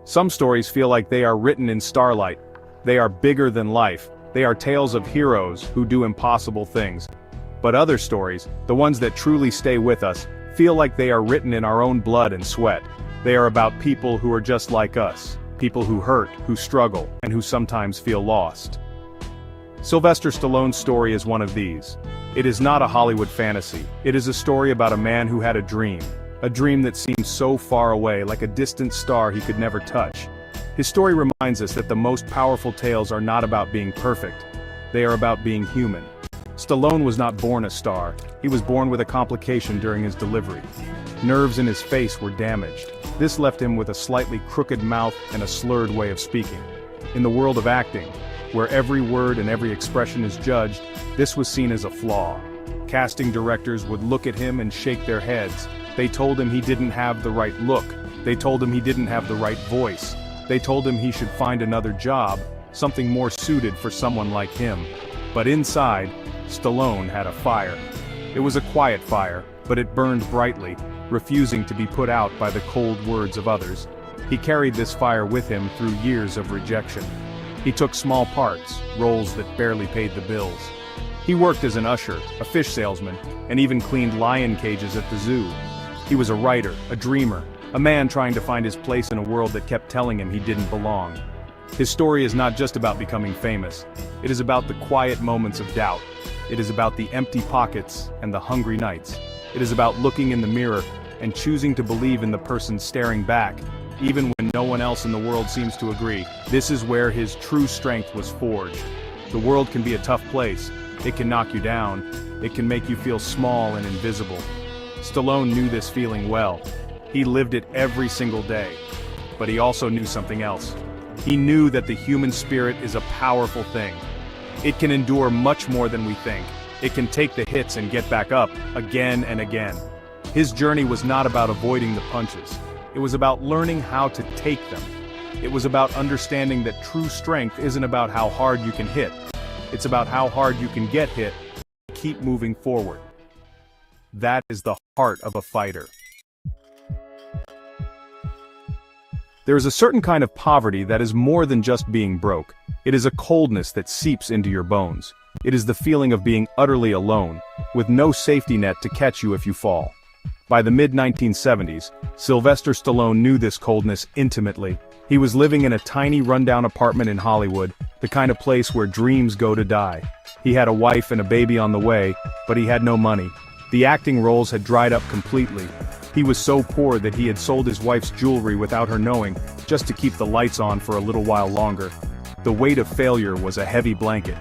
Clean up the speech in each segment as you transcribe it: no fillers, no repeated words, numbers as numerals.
Some stories feel like they are written in starlight. They are bigger than life. They are tales of heroes who do impossible things. But other stories, the ones that truly stay with us, feel like they are written in our own blood and sweat. They are about people who are just like us. People who hurt, who struggle, and who sometimes feel lost. Sylvester Stallone's story is one of these. It is not a Hollywood fantasy. It is a story about a man who had a dream that seemed so far away, like a distant star he could never touch. His story reminds us that the most powerful tales are not about being perfect. They are about being human. Stallone was not born a star. He was born with a complication during his delivery. Nerves in his face were damaged. This left him with a slightly crooked mouth and a slurred way of speaking. In the world of acting, where every word and every expression is judged, this was seen as a flaw. Casting directors would look at him and shake their heads. They told him he didn't have the right look. They told him he didn't have the right voice. They told him he should find another job, something more suited for someone like him. But inside, Stallone had a fire. It was a quiet fire, but it burned brightly, refusing to be put out by the cold words of others. He carried this fire with him through years of rejection. He took small parts, roles that barely paid the bills. He worked as an usher, a fish salesman, and even cleaned lion cages at the zoo. He was a writer, a dreamer, a man trying to find his place in a world that kept telling him he didn't belong. His story is not just about becoming famous. It is about the quiet moments of doubt. It is about the empty pockets and the hungry nights. It is about looking in the mirror and choosing to believe in the person staring back, even when no one else in the world seems to agree. This is where his true strength was forged. The world can be a tough place. It can knock you down. It can make you feel small and invisible. Stallone knew this feeling well. He lived it every single day. But he also knew something else. He knew that the human spirit is a powerful thing. It can endure much more than we think. It can take the hits and get back up, again and again. His journey was not about avoiding the punches. It was about learning how to take them. It was about understanding that true strength isn't about how hard you can hit. It's about how hard you can get hit, keep moving forward. That is the heart of a fighter. There is a certain kind of poverty that is more than just being broke. It is a coldness that seeps into your bones. It is the feeling of being utterly alone, with no safety net to catch you if you fall. By the mid-1970s, Sylvester Stallone knew this coldness intimately. He was living in a tiny rundown apartment in Hollywood, the kind of place where dreams go to die. He had a wife and a baby on the way, but he had no money. The acting roles had dried up completely. He was so poor that he had sold his wife's jewelry without her knowing, just to keep the lights on for a little while longer. The weight of failure was a heavy blanket.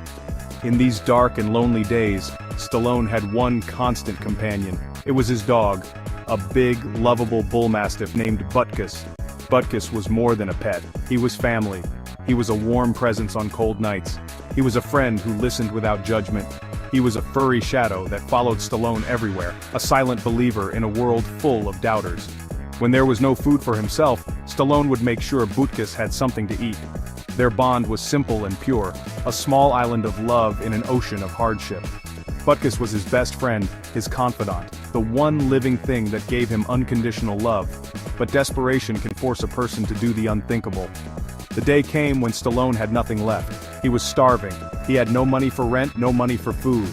In these dark and lonely days, Stallone had one constant companion. It was his dog, a big, lovable bull mastiff named Butkus. Butkus was more than a pet. He was family. He was a warm presence on cold nights. He was a friend who listened without judgment. He was a furry shadow that followed Stallone everywhere, a silent believer in a world full of doubters. When there was no food for himself, Stallone would make sure Butkus had something to eat. Their bond was simple and pure, a small island of love in an ocean of hardship. Butkus was his best friend, his confidant, the one living thing that gave him unconditional love. But desperation can force a person to do the unthinkable. The day came when Stallone had nothing left. He was starving. He had no money for rent, no money for food.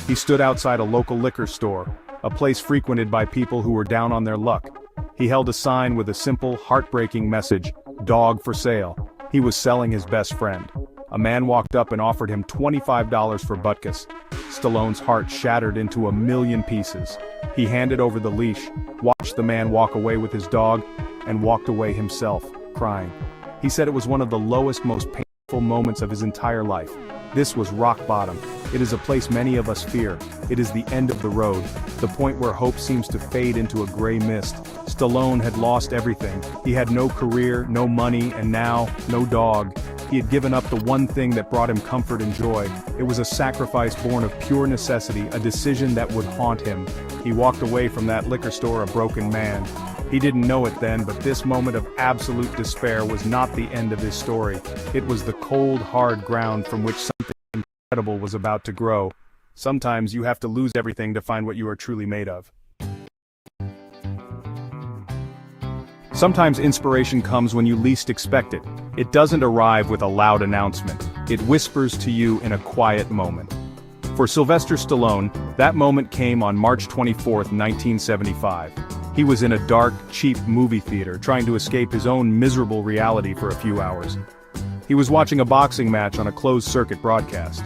He stood outside a local liquor store, a place frequented by people who were down on their luck. He held a sign with a simple, heartbreaking message, "Dog for sale." He was selling his best friend. A man walked up and offered him $25 for Butkus. Stallone's heart shattered into a million pieces. He handed over the leash, watched the man walk away with his dog, and walked away himself, crying. He said it was one of the lowest, most painful moments of his entire life. This was rock bottom. It is a place many of us fear. It is the end of the road, the point where hope seems to fade into a gray mist. Stallone had lost everything. He had no career, no money, and now, no dog. He had given up the one thing that brought him comfort and joy. It was a sacrifice born of pure necessity, a decision that would haunt him. He walked away from that liquor store a broken man. He didn't know it then, but this moment of absolute despair was not the end of his story. It was the cold, hard ground from which something incredible was about to grow. Sometimes you have to lose everything to find what you are truly made of. Sometimes inspiration comes when you least expect it. It doesn't arrive with a loud announcement. It whispers to you in a quiet moment. For Sylvester Stallone, that moment came on March 24, 1975. He was in a dark, cheap movie theater trying to escape his own miserable reality for a few hours. He was watching a boxing match on a closed-circuit broadcast.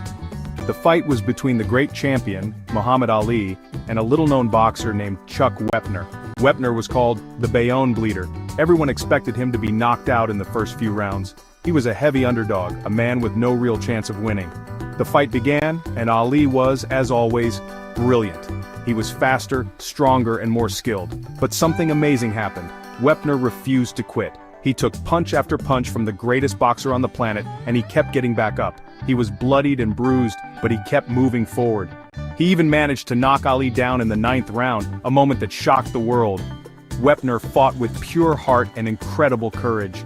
The fight was between the great champion, Muhammad Ali, and a little-known boxer named Chuck Wepner. Wepner was called the Bayonne Bleeder. Everyone expected him to be knocked out in the first few rounds. He was a heavy underdog, a man with no real chance of winning. The fight began, and Ali was, as always, brilliant. He was faster, stronger, and more skilled. But something amazing happened. Wepner refused to quit. He took punch after punch from the greatest boxer on the planet, and he kept getting back up. He was bloodied and bruised, but he kept moving forward. He even managed to knock Ali down in the 9th round, a moment that shocked the world. Wepner fought with pure heart and incredible courage.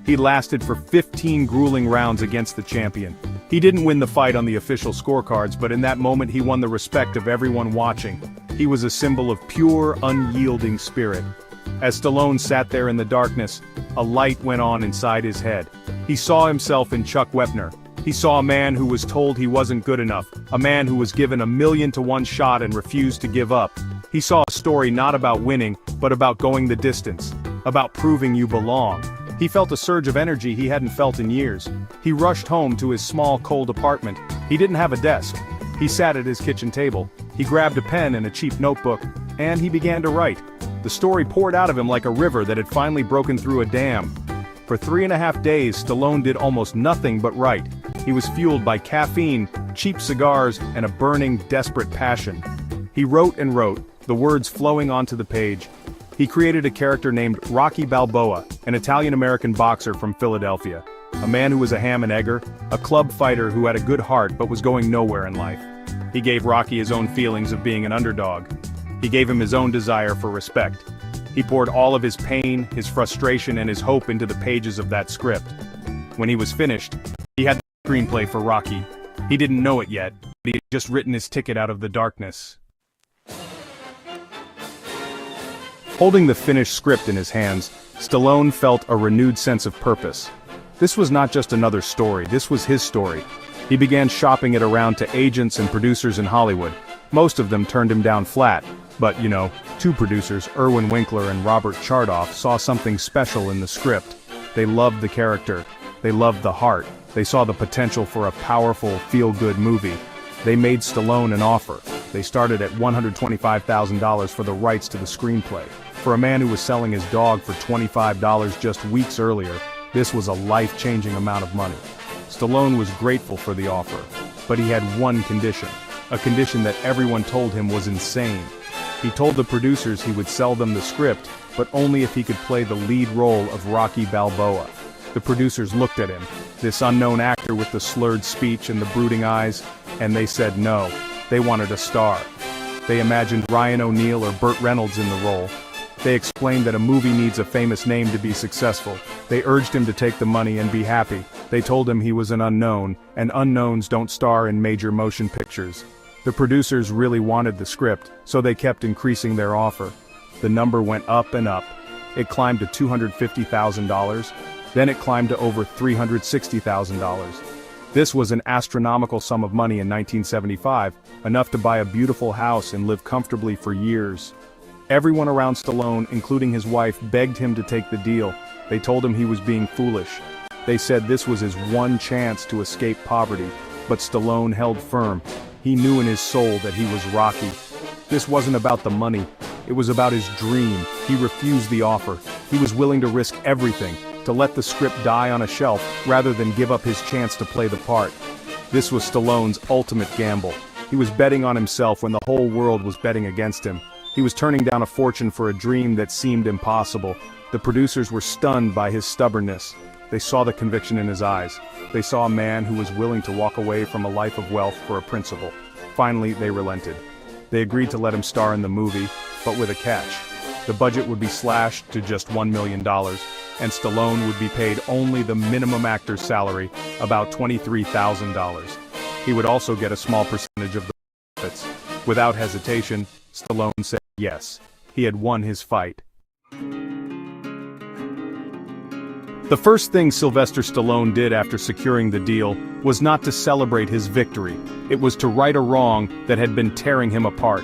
He lasted for 15 grueling rounds against the champion. He didn't win the fight on the official scorecards, but in that moment he won the respect of everyone watching. He was a symbol of pure, unyielding spirit. As Stallone sat there in the darkness, a light went on inside his head. He saw himself in Chuck Wepner. He saw a man who was told he wasn't good enough, a man who was given 1,000,000-to-1 shot and refused to give up. He saw a story not about winning, but about going the distance, about proving you belong. He felt a surge of energy he hadn't felt in years. He rushed home to his small, cold apartment. He didn't have a desk. He sat at his kitchen table. He grabbed a pen and a cheap notebook, and he began to write. The story poured out of him like a river that had finally broken through a dam. For 3.5 days, Stallone did almost nothing but write. He was fueled by caffeine, cheap cigars, and a burning, desperate passion. He wrote and wrote, the words flowing onto the page. He created a character named Rocky Balboa, an Italian-American boxer from Philadelphia. A man who was a ham and egger, a club fighter who had a good heart but was going nowhere in life. He gave Rocky his own feelings of being an underdog. He gave him his own desire for respect. He poured all of his pain, his frustration, and his hope into the pages of that script. When he was finished, he had the screenplay for Rocky. He didn't know it yet, but he had just written his ticket out of the darkness. Holding the finished script in his hands, Stallone felt a renewed sense of purpose. This was not just another story, this was his story. He began shopping it around to agents and producers in Hollywood. Most of them turned him down flat, but, two producers, Irwin Winkler and Robert Chardoff, saw something special in the script. They loved the character. They loved the heart. They saw the potential for a powerful, feel-good movie. They made Stallone an offer. They started at $125,000 for the rights to the screenplay. For a man who was selling his dog for $25 just weeks earlier, this was a life-changing amount of money. Stallone was grateful for the offer, but he had one condition. A condition that everyone told him was insane. He told the producers he would sell them the script, but only if he could play the lead role of Rocky Balboa. The producers looked at him, this unknown actor with the slurred speech and the brooding eyes, and they said no. They wanted a star. They imagined Ryan O'Neal or Burt Reynolds in the role. They explained that a movie needs a famous name to be successful. They urged him to take the money and be happy. They told him he was an unknown, and unknowns don't star in major motion pictures. The producers really wanted the script, so they kept increasing their offer. The number went up and up. It climbed to $250,000, then it climbed to over $360,000. This was an astronomical sum of money in 1975, enough to buy a beautiful house and live comfortably for years. Everyone around Stallone, including his wife, begged him to take the deal. They told him he was being foolish. They said this was his one chance to escape poverty, but Stallone held firm. He knew in his soul that he was Rocky. This wasn't about the money. It was about his dream. He refused the offer. He was willing to risk everything, to let the script die on a shelf, rather than give up his chance to play the part. This was Stallone's ultimate gamble. He was betting on himself when the whole world was betting against him. He was turning down a fortune for a dream that seemed impossible. The producers were stunned by his stubbornness. They saw the conviction in his eyes. They saw a man who was willing to walk away from a life of wealth for a principle. Finally, they relented. They agreed to let him star in the movie, but with a catch. The budget would be slashed to just $1 million, and Stallone would be paid only the minimum actor's salary, about $23,000. He would also get a small percentage of the profits. Without hesitation, Stallone said yes. He had won his fight. The first thing Sylvester Stallone did after securing the deal was not to celebrate his victory. It was to right a wrong that had been tearing him apart.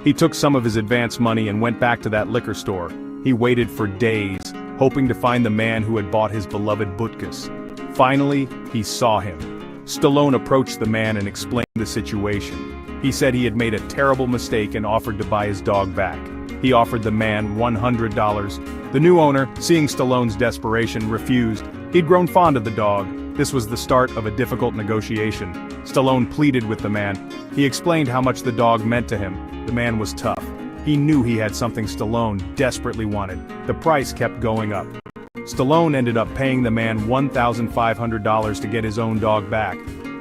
He took some of his advance money and went back to that liquor store. He waited for days, hoping to find the man who had bought his beloved Butkus. Finally, he saw him. Stallone approached the man and explained the situation. He said he had made a terrible mistake and offered to buy his dog back. He offered the man $100. The new owner, seeing Stallone's desperation, refused. He'd grown fond of the dog. This was the start of a difficult negotiation. Stallone pleaded with the man. He explained how much the dog meant to him. The man was tough. He knew he had something Stallone desperately wanted. The price kept going up. Stallone ended up paying the man $1,500 to get his own dog back.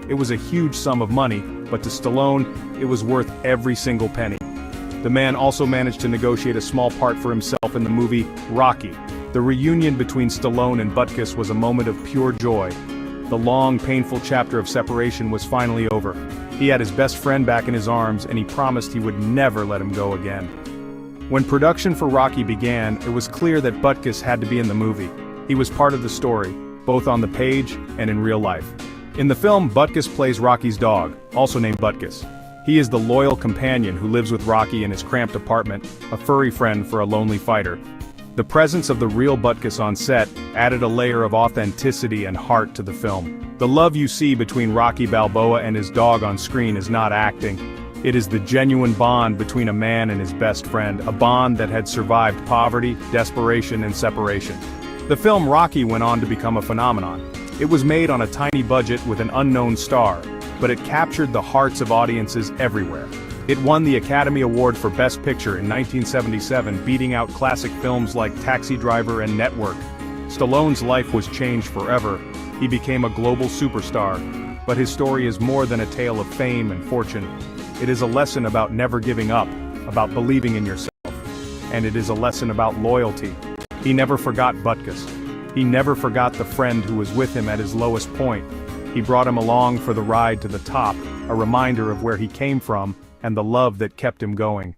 It was a huge sum of money, but to Stallone, it was worth every single penny. The man also managed to negotiate a small part for himself in the movie Rocky. The reunion between Stallone and Butkus was a moment of pure joy. The long, painful chapter of separation was finally over. He had his best friend back in his arms, and he promised he would never let him go again. When production for Rocky began, it was clear that Butkus had to be in the movie. He was part of the story, both on the page and in real life. In the film, Butkus plays Rocky's dog, also named Butkus. He is the loyal companion who lives with Rocky in his cramped apartment, a furry friend for a lonely fighter. The presence of the real Butkus on set added a layer of authenticity and heart to the film. The love you see between Rocky Balboa and his dog on screen is not acting. It is the genuine bond between a man and his best friend, a bond that had survived poverty, desperation, and separation. The film Rocky went on to become a phenomenon. It was made on a tiny budget with an unknown star, but it captured the hearts of audiences everywhere. It won the Academy Award for Best Picture in 1977, beating out classic films like Taxi Driver and Network. Stallone's life was changed forever. He became a global superstar, but his story is more than a tale of fame and fortune. It is a lesson about never giving up, about believing in yourself. And it is a lesson about loyalty. He never forgot Butkus. He never forgot the friend who was with him at his lowest point. He brought him along for the ride to the top, a reminder of where he came from and the love that kept him going.